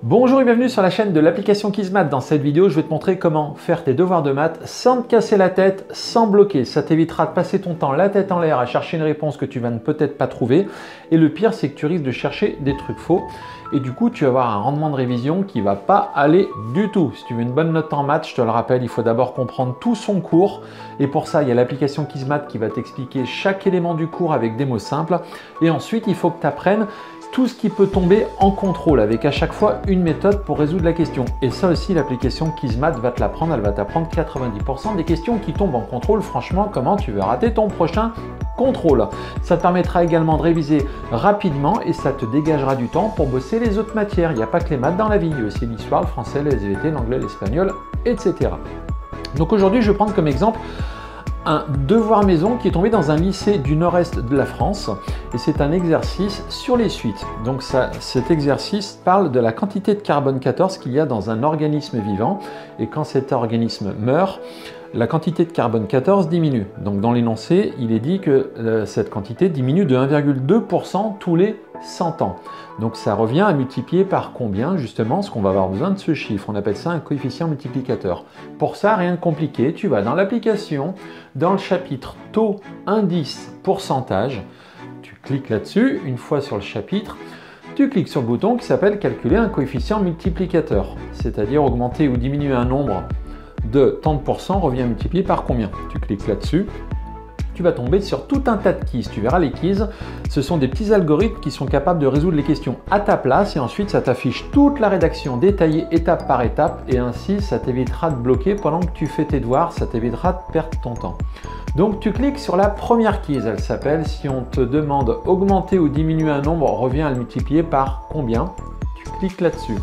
Bonjour et bienvenue sur la chaîne de l'application Quizmath. Dans cette vidéo, je vais te montrer comment faire tes devoirs de maths sans te casser la tête, sans bloquer. Ça t'évitera de passer ton temps la tête en l'air à chercher une réponse que tu vas ne peut-être pas trouver. Et le pire, c'est que tu risques de chercher des trucs faux. Et du coup, tu vas avoir un rendement de révision qui va pas aller du tout. Si tu veux une bonne note en maths, je te le rappelle, il faut d'abord comprendre tout son cours. Et pour ça, il y a l'application Quizmath qui va t'expliquer chaque élément du cours avec des mots simples. Et ensuite, il faut que tu apprennes tout ce qui peut tomber en contrôle avec à chaque fois une méthode pour résoudre la question. Et ça aussi, l'application Quizmath va te l'apprendre. Elle va t'apprendre 90% des questions qui tombent en contrôle. Franchement, comment tu veux rater ton prochain contrôle? Ça te permettra également de réviser rapidement et ça te dégagera du temps pour bosser les autres matières. Il n'y a pas que les maths dans la vie, il y a aussi l'histoire, le français, les SVT, l'anglais, l'espagnol, etc. Donc aujourd'hui, je vais prendre comme exemple un devoir maison qui est tombé dans un lycée du nord-est de la France et c'est un exercice sur les suites. Donc cet exercice parle de la quantité de carbone 14 qu'il y a dans un organisme vivant et quand cet organisme meurt, la quantité de carbone 14 diminue. Donc dans l'énoncé, il est dit que cette quantité diminue de 1,2% tous les 100 ans. Donc ça revient à multiplier par combien justement, ce qu'on va avoir besoin de ce chiffre. On appelle ça un coefficient multiplicateur. Pour ça, rien de compliqué, tu vas dans l'application, dans le chapitre taux, indice, pourcentage, tu cliques là-dessus, une fois sur le chapitre, tu cliques sur le bouton qui s'appelle calculer un coefficient multiplicateur, c'est-à-dire augmenter ou diminuer un nombre de tant de pourcents revient à multiplier par combien. Tu cliques là-dessus. Tu vas tomber sur tout un tas de quiz. Tu verras les quiz, ce sont des petits algorithmes qui sont capables de résoudre les questions à ta place et ensuite ça t'affiche toute la rédaction détaillée étape par étape et ainsi ça t'évitera de bloquer pendant que tu fais tes devoirs, ça t'évitera de perdre ton temps. Donc tu cliques sur la première quiz, elle s'appelle si on te demande augmenter ou diminuer un nombre revient à le multiplier par combien. Tu cliques là-dessus.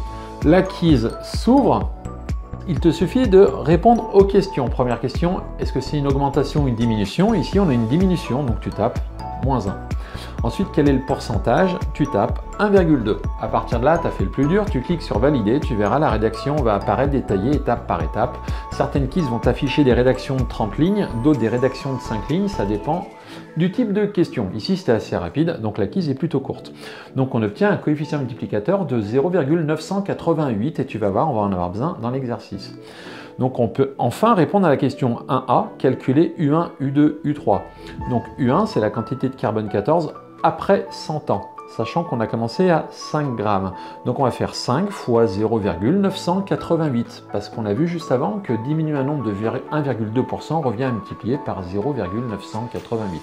La quiz s'ouvre. Il te suffit de répondre aux questions. Première question, est-ce que c'est une augmentation ou une diminution? Ici, on a une diminution, donc tu tapes -1. Ensuite, quel est le pourcentage? Tu tapes 1,2. À partir de là, tu as fait le plus dur, tu cliques sur valider, tu verras la rédaction va apparaître détaillée étape par étape. Certaines quiz vont t'afficher des rédactions de 30 lignes, d'autres des rédactions de 5 lignes, ça dépend du type de question. Ici, c'était assez rapide, donc la quiz est plutôt courte. Donc on obtient un coefficient multiplicateur de 0,988 et tu vas voir, on va en avoir besoin dans l'exercice. Donc on peut enfin répondre à la question 1A, calculer U1, U2, U3. Donc U1, c'est la quantité de carbone 14 après 100 ans, sachant qu'on a commencé à 5 grammes. Donc on va faire 5 fois 0,988, parce qu'on a vu juste avant que diminuer un nombre de 1,2% revient à multiplier par 0,988.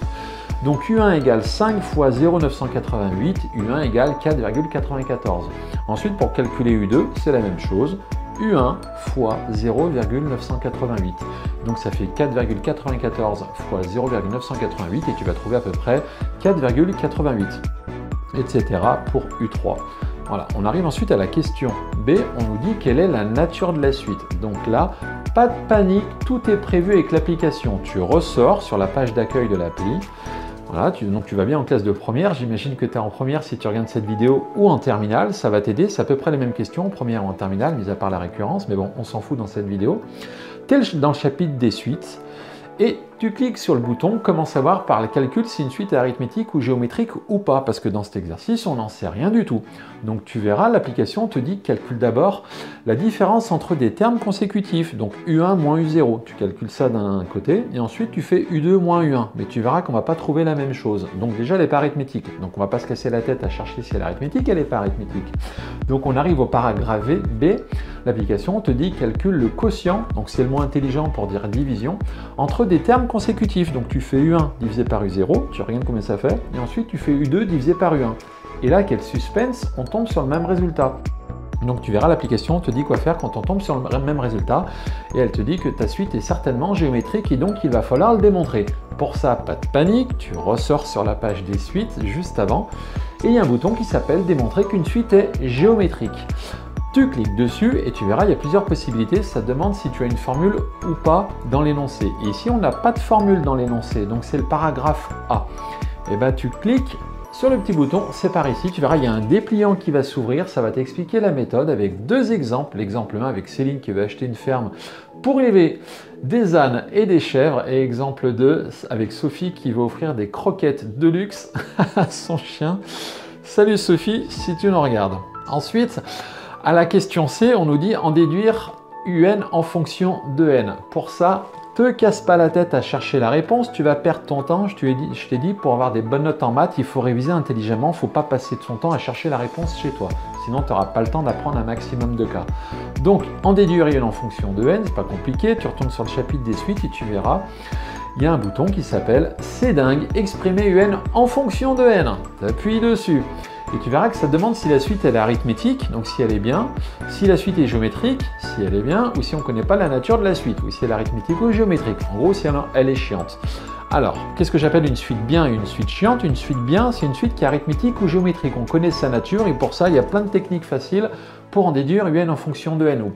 Donc U1 égale 5 fois 0,988, U1 égale 4,94. Ensuite, pour calculer U2, c'est la même chose. U1 fois 0,988. Donc ça fait 4,94 fois 0,988 et tu vas trouver à peu près 4,88, etc. pour U3. Voilà, on arrive ensuite à la question B, on nous dit quelle est la nature de la suite. Donc là, pas de panique, tout est prévu avec l'application. Tu ressors sur la page d'accueil de l'appli. Voilà, donc tu vas bien en classe de première, j'imagine que tu es en première si tu regardes cette vidéo ou en terminale, ça va t'aider, c'est à peu près les mêmes questions, en première ou en terminale, mis à part la récurrence, mais bon, on s'en fout dans cette vidéo. Tu es dans le chapitre des suites et tu cliques sur le bouton « Comment savoir par le calcul si une suite est arithmétique ou géométrique ou pas ?» parce que dans cet exercice, on n'en sait rien du tout. Donc tu verras, l'application te dit « Calcule d'abord la différence entre des termes consécutifs, donc U1 moins U0. » Tu calcules ça d'un côté et ensuite tu fais U2 moins U1. Mais tu verras qu'on ne va pas trouver la même chose. Donc déjà, elle n'est pas arithmétique. Donc on ne va pas se casser la tête à chercher si elle est arithmétique, elle n'est pas arithmétique. Donc on arrive au paragraphe B. L'application te dit « Calcule le quotient, donc c'est le mot intelligent pour dire division, entre des termes consécutifs. Donc tu fais U1 divisé par U0, tu regardes combien ça fait, et ensuite tu fais U2 divisé par U1. Et là, quel suspense, on tombe sur le même résultat. Donc tu verras, l'application te dit quoi faire quand on tombe sur le même résultat, et elle te dit que ta suite est certainement géométrique, et donc il va falloir le démontrer. Pour ça, pas de panique, tu ressors sur la page des suites juste avant, et il y a un bouton qui s'appelle « Démontrer qu'une suite est géométrique ». Tu cliques dessus et tu verras, il y a plusieurs possibilités. Ça te demande si tu as une formule ou pas dans l'énoncé. Et ici, on n'a pas de formule dans l'énoncé, donc c'est le paragraphe A. Et bien, tu cliques sur le petit bouton, c'est par ici. Tu verras, il y a un dépliant qui va s'ouvrir. Ça va t'expliquer la méthode avec deux exemples. L'exemple 1 avec Céline qui veut acheter une ferme pour élever des ânes et des chèvres. Et exemple 2 avec Sophie qui veut offrir des croquettes de luxe à son chien. Salut Sophie, si tu nous regardes. Ensuite, À la question C, on nous dit en déduire UN en fonction de N. Pour ça, te casse pas la tête à chercher la réponse, tu vas perdre ton temps. Je t'ai dit, pour avoir des bonnes notes en maths, il faut réviser intelligemment, il ne faut pas passer de son temps à chercher la réponse chez toi. Sinon, tu n'auras pas le temps d'apprendre un maximum de cas. Donc, en déduire UN en fonction de N, c'est pas compliqué, tu retournes sur le chapitre des suites et tu verras, il y a un bouton qui s'appelle « C'est dingue, exprimer UN en fonction de N ». Tu appuies dessus. Et tu verras que ça demande si la suite elle est arithmétique, donc si elle est bien, si la suite est géométrique, si elle est bien, ou si on ne connaît pas la nature de la suite, ou si elle est arithmétique ou géométrique. En gros, si elle est chiante. Alors, qu'est-ce que j'appelle une suite bien et une suite chiante? Une suite bien, c'est une suite qui est arithmétique ou géométrique. On connaît sa nature et pour ça, il y a plein de techniques faciles pour en déduire UN en fonction de N, ou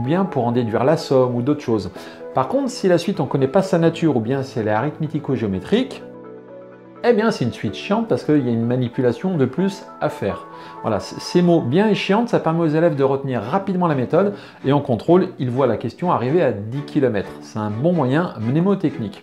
bien pour en déduire la somme ou d'autres choses. Par contre, si la suite on ne connaît pas sa nature, ou bien si elle est arithmétique ou géométrique, eh bien, c'est une suite chiante parce qu'il y a une manipulation de plus à faire. Voilà, ces mots bien et chiante, ça permet aux élèves de retenir rapidement la méthode et en contrôle, ils voient la question arriver à 10 km. C'est un bon moyen mnémotechnique.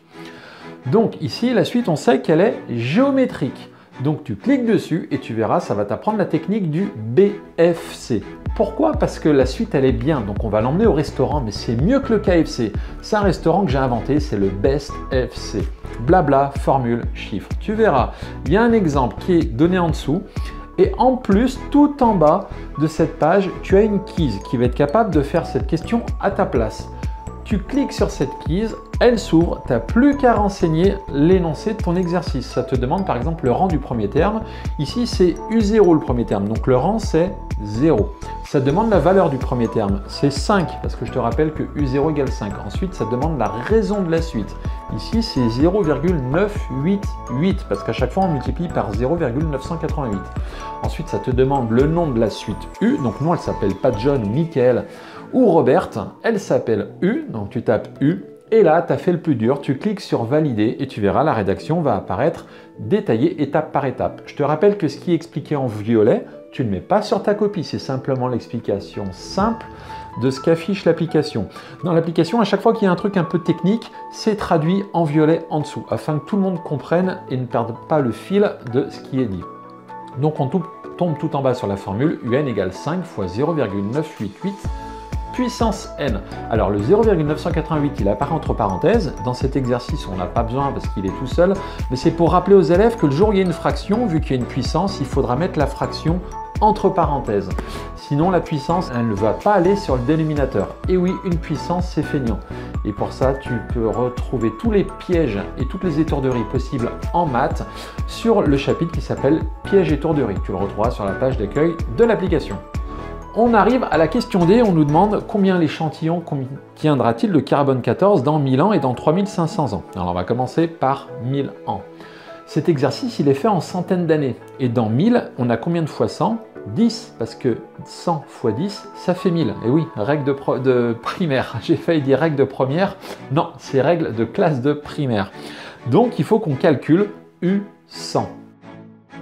Donc ici, la suite, on sait qu'elle est géométrique. Donc tu cliques dessus et tu verras, ça va t'apprendre la technique du BFC. Pourquoi? Parce que la suite, elle est bien. Donc on va l'emmener au restaurant, mais c'est mieux que le KFC. C'est un restaurant que j'ai inventé, c'est le Best FC. Blabla, formule, chiffre. Tu verras, il y a un exemple qui est donné en dessous. Et en plus, tout en bas de cette page, tu as une quiz qui va être capable de faire cette question à ta place. Tu cliques sur cette quiz, elle s'ouvre, tu n'as plus qu'à renseigner l'énoncé de ton exercice. Ça te demande par exemple le rang du premier terme. Ici, c'est U0 le premier terme, donc le rang c'est 0. Ça demande la valeur du premier terme, c'est 5, parce que je te rappelle que U0 égale 5. Ensuite, ça demande la raison de la suite. Ici, c'est 0,988, parce qu'à chaque fois, on multiplie par 0,988. Ensuite, ça te demande le nom de la suite U. Donc, non, elle ne s'appelle pas John ou Michael ou Robert. Elle s'appelle U. Donc, tu tapes U. Et là, tu as fait le plus dur. Tu cliques sur Valider et tu verras, la rédaction va apparaître détaillée étape par étape. Je te rappelle que ce qui est expliqué en violet, tu ne le mets pas sur ta copie. C'est simplement l'explication simple de ce qu'affiche l'application. Dans l'application, à chaque fois qu'il y a un truc un peu technique, c'est traduit en violet en dessous, afin que tout le monde comprenne et ne perde pas le fil de ce qui est dit. Donc on tombe tout en bas sur la formule UN égale 5 fois 0,988 puissance n. Alors le 0,988 il apparaît entre parenthèses. Dans cet exercice on n'a pas besoin parce qu'il est tout seul, mais c'est pour rappeler aux élèves que le jour où il y a une fraction, vu qu'il y a une puissance, il faudra mettre la fraction entre parenthèses. Sinon la puissance elle ne va pas aller sur le dénominateur. Et oui, une puissance c'est feignant. Et pour ça tu peux retrouver tous les pièges et toutes les étourderies possibles en maths sur le chapitre qui s'appelle pièges et étourderies. Tu le retrouveras sur la page d'accueil de l'application. On arrive à la question D, on nous demande combien l'échantillon contiendra-t-il de carbone 14 dans 1000 ans et dans 3500 ans. Alors on va commencer par 1000 ans. Cet exercice il est fait en centaines d'années. Et dans 1000, on a combien de fois 100? 10, parce que 100 fois 10, ça fait 1000. Et oui, règle de primaire. J'ai failli dire règle de première. Non, c'est règle de classe de primaire. Donc il faut qu'on calcule U100.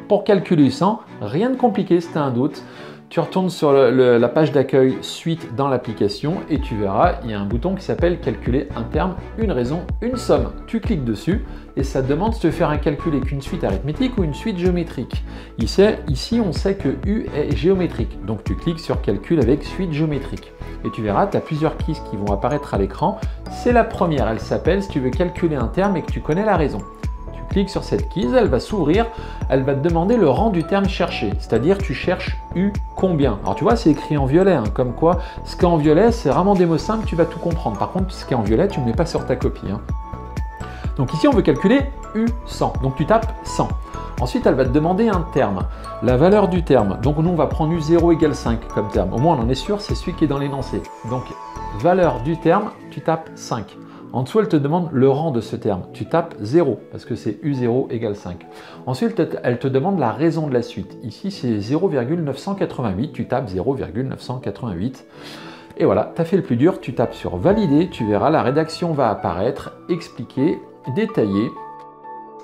Pour calculer U100, rien de compliqué, c'était un doute. Tu retournes sur la page d'accueil suite dans l'application et tu verras, il y a un bouton qui s'appelle calculer un terme, une raison, une somme. Tu cliques dessus et ça te demande de te faire un calcul avec une suite arithmétique ou une suite géométrique. Ici, on sait que U est géométrique, donc tu cliques sur calcul avec suite géométrique. Et tu verras, tu as plusieurs quiz qui vont apparaître à l'écran. C'est la première, elle s'appelle si tu veux calculer un terme et que tu connais la raison. Clique sur cette quiz, elle va s'ouvrir, elle va te demander le rang du terme cherché, c'est-à-dire tu cherches U combien. Alors tu vois, c'est écrit en violet, hein, comme quoi ce qui est en violet, c'est vraiment des mots simples, tu vas tout comprendre. Par contre, ce qui est en violet, tu ne le mets pas sur ta copie. Hein. Donc ici, on veut calculer U100, donc tu tapes 100. Ensuite, elle va te demander un terme, la valeur du terme. Donc nous, on va prendre U0 égale 5 comme terme. Au moins, on en est sûr, c'est celui qui est dans l'énoncé. Donc, valeur du terme, tu tapes 5. En dessous, elle te demande le rang de ce terme. Tu tapes 0 parce que c'est U0 égale 5. Ensuite, elle te demande la raison de la suite. Ici, c'est 0,988. Tu tapes 0,988. Et voilà, tu as fait le plus dur. Tu tapes sur valider. Tu verras, la rédaction va apparaître, expliquée, détaillée.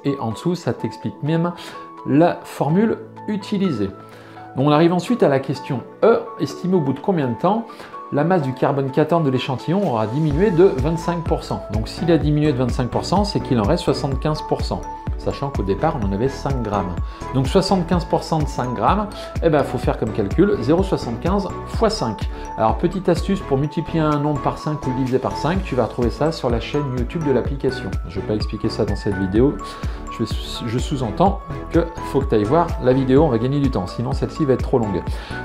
Et en dessous, ça t'explique même la formule utilisée. Donc, on arrive ensuite à la question E. Estimée au bout de combien de temps la masse du carbone 14 de l'échantillon aura diminué de 25%. Donc s'il a diminué de 25%, c'est qu'il en reste 75%. sachant qu'au départ, on en avait 5 grammes. Donc 75% de 5 grammes, eh ben, faut faire comme calcul, 0,75 x 5. Alors, petite astuce pour multiplier un nombre par 5 ou le diviser par 5, tu vas retrouver ça sur la chaîne YouTube de l'application. Je ne vais pas expliquer ça dans cette vidéo. Je sous-entends qu'il faut que tu ailles voir la vidéo, on va gagner du temps, sinon celle-ci va être trop longue.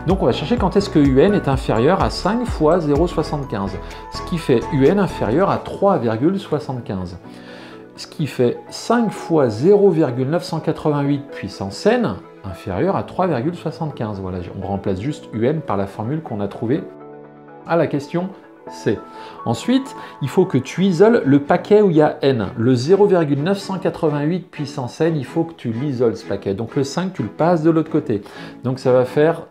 Donc on va chercher quand est-ce que UN est inférieur à 5 fois 0,75, ce qui fait UN inférieur à 3,75. Ce qui fait 5 fois 0,988 puissance n inférieur à 3,75. Voilà, on remplace juste UN par la formule qu'on a trouvée à la question C. Ensuite, il faut que tu isoles le paquet où il y a n. Le 0,988 puissance n, il faut que tu l'isoles ce paquet. Donc le 5, tu le passes de l'autre côté. Donc ça va faire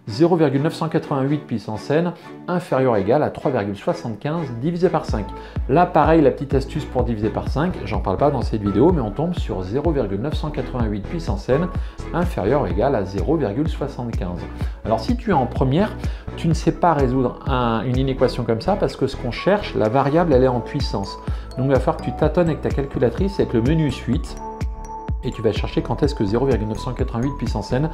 0,988 puissance n inférieur ou égal à 3,75 divisé par 5. Là, pareil, la petite astuce pour diviser par 5, j'en parle pas dans cette vidéo, mais on tombe sur 0,988 puissance n inférieur ou égal à 0,75. Alors, si tu es en première, tu ne sais pas résoudre une inéquation comme ça parce que ce qu'on cherche, la variable, elle est en puissance. Donc, il va falloir que tu tâtonnes avec ta calculatrice, avec le menu suite, et tu vas chercher quand est-ce que 0,988 puissance n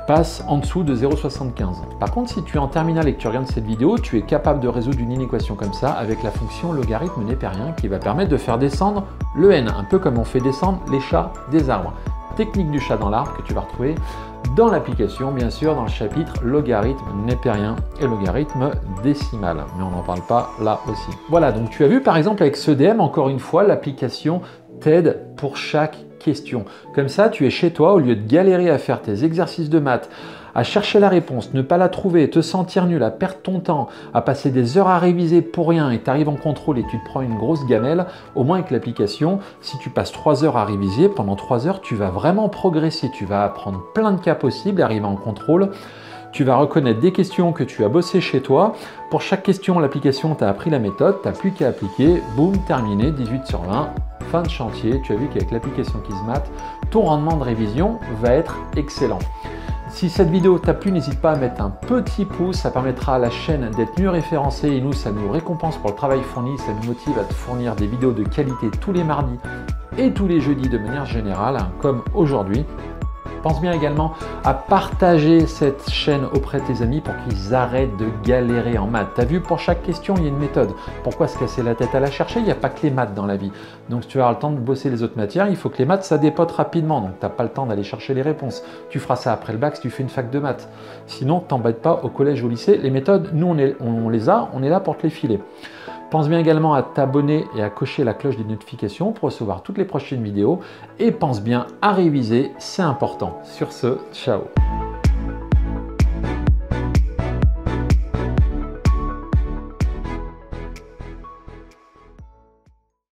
passe en dessous de 0,75. Par contre, si tu es en terminale et que tu regardes cette vidéo, tu es capable de résoudre une inéquation comme ça avec la fonction logarithme népérien qui va permettre de faire descendre le n, un peu comme on fait descendre les chats des arbres. Technique du chat dans l'arbre que tu vas retrouver dans l'application, bien sûr, dans le chapitre logarithme népérien et logarithme décimal. Mais on n'en parle pas là aussi. Voilà, donc tu as vu par exemple avec ce DM, encore une fois, l'application t'aide pour chaque question. Comme ça, tu es chez toi, au lieu de galérer à faire tes exercices de maths, à chercher la réponse, ne pas la trouver, te sentir nul, à perdre ton temps, à passer des heures à réviser pour rien et tu arrives en contrôle et tu te prends une grosse gamelle, au moins avec l'application, si tu passes 3 heures à réviser, pendant 3 heures, tu vas vraiment progresser, tu vas apprendre plein de cas possibles, arriver en contrôle. Tu vas reconnaître des questions que tu as bossé chez toi. Pour chaque question, l'application t'a appris la méthode, tu n'as plus qu'à appliquer, boum, terminé, 18 sur 20, fin de chantier. Tu as vu qu'avec l'application Quizmath, ton rendement de révision va être excellent. Si cette vidéo t'a plu, n'hésite pas à mettre un petit pouce, ça permettra à la chaîne d'être mieux référencée et nous, ça nous récompense pour le travail fourni, ça nous motive à te fournir des vidéos de qualité tous les mardis et tous les jeudis de manière générale, comme aujourd'hui. Pense bien également à partager cette chaîne auprès de tes amis pour qu'ils arrêtent de galérer en maths. Tu as vu, pour chaque question, il y a une méthode. Pourquoi se casser la tête à la chercher? Il n'y a pas que les maths dans la vie. Donc, si tu as le temps de bosser les autres matières, il faut que les maths, ça dépote rapidement. Donc, tu n'as pas le temps d'aller chercher les réponses. Tu feras ça après le bac si tu fais une fac de maths. Sinon, t'embête pas au collège ou au lycée. Les méthodes, nous, on les a, on est là pour te les filer. Pense bien également à t'abonner et à cocher la cloche des notifications pour recevoir toutes les prochaines vidéos. Et pense bien à réviser, c'est important. Sur ce, ciao!